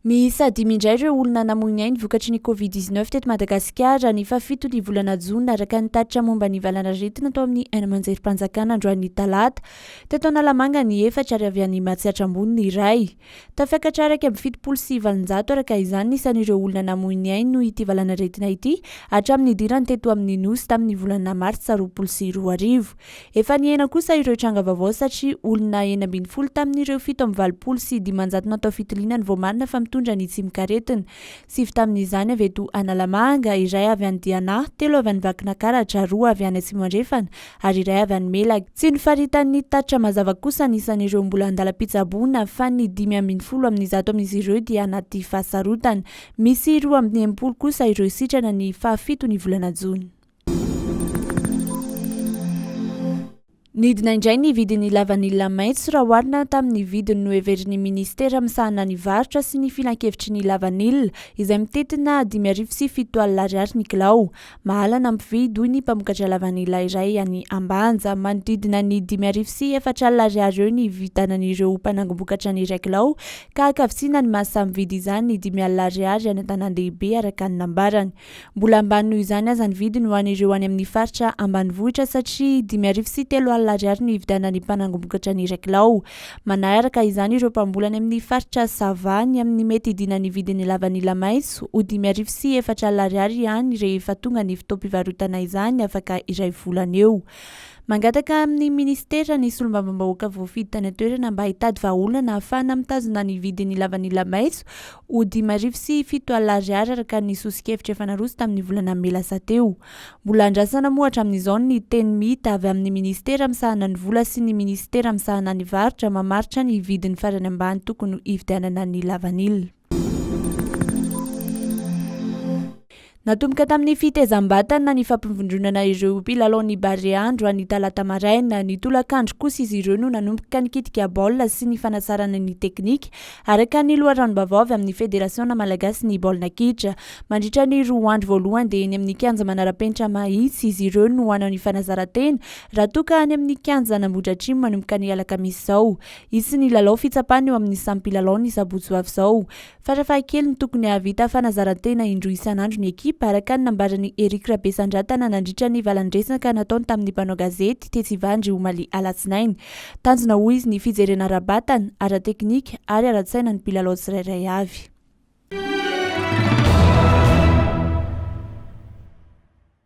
Miisa dimy indray ireo olona namoy ainy vokatry ny Covid-19 teto Madagasikara ny fafito ny volana Jona araka ny tatitra momba ny valanaretina tao amin'ny manjerim-panjakana androany talata. Teto Analamanga ny efatra ary avy any Matsiatrambony ny iray. Tafiakatra araka amin'ny 7,700 araka izany isan'ireo olona namoy ainy no ity valanaretina ity hatramin'ny idirany teto amin'ny nosy tamin'ny volana Martsa 2020. Efa niena kosa ireo tranga vaovao satria olona 9 tamin'ireo 7,920 natao fitiliana ny voamarina fa mitondra ny tsy mikaretina. 7 tamin'izany avy eto Analamanga, iray avy any Diana, 3 avy any Vakinankaratra, 2 avy any Atsimandrefana ary iray avy any Melaka. Tsy nifaritan'ny tatra mazava kosa nisan'ireo mbola andala-pitsaboana fa ny 10 amin'izao amin'izy ireo dia anaty fahasarotana. Misy 12 kosa ireo sitrana ny fahafito ny volana Jona. Nidina indray ny vidin'ny LAVANILA maitso raha oharina tamin'ny vidiny noheverin'ny ministera misahana ny varotra sy ny filan-kevitry ny LAVANILA izay mitetina 5,7 ariary ny kilao. Mahalana mpividy hoy ny mpamokatra LAVANILA iray any Ambanja. Manodidina ny 5,4 ariary eo ny vitanan'ireo mpanangom-bokatra ny iray kilao ka akavitsiana ny mahasamy vidy izany 10 ariary any an-tanan-dehibe araka ny nambarany. Mbola ambany noho izany aza ny vidiny ho an'ireo any amin'ny faritra ambanivohitra satria 5,3 ariary ny vidanany mpanangom-bokatra ny iray kilao. Manaraka izany ireo mpambolany amin'ny faritra Savany amin'ny mety idinany vidin'ny LAVANILA maitso ho 5,4 ariary ihany rehefa tonga ny fotoam-pivarotana izany afaka iray volana eo. Mangataka amin'ny ministera ny solombavambahoaka voafidy tany an-toerana mba hitady vaolana ahafahana mitazona ny vidin'ny LAVANILA maitso ho 5,7 ariary araka ny sosikevitra efa naroso tamin'ny volana Melasa teo. Mbola andrasana moa hatramin'izao ny teny mita avy amin'ny ministera misahana ny vola sy ny ministera misahana ny varotra mamaritra ny vidin'ny farany ambany tokony hividianana ny LAVANILA. Natomboka tamin'ny fitaizam-batana ny fampivondronana ireo mpilalaon'ny Barea androany talata maraina. Ny tolakandro kosa izy ireo no nanomboka nikitika baolina sy ny fanasarana ny teknika araka ny loharanom-baovao avy amin'ny federasiona malagasy ny baolina kitra. Mandritra ny 2 andro voalohany dia eny amin'ny kianja manara-penitra mahitsy izy ireo no hanao ny fanazara-tena raha toka any amin'ny kianja Nambohidratrimo manomboka ny alakamisy izao. Isy ny lalao fitsapana eo amin'ny samy mpilalaon'ny sabotsy ho avy izao. Farafahakeliny tokony havita fanazara-tena indroa isan'andro ny ekipa araka ny nambarany Rabesandratana nandritra ny valandresaka nataony tamin'ny mpanao gazety Tetsivandry omaly Alatsinainy. Tanjona hoy izy ny fijerena ara-batana, ara-teknika ary ara-tsaina ny mpilalao tsirairay avy.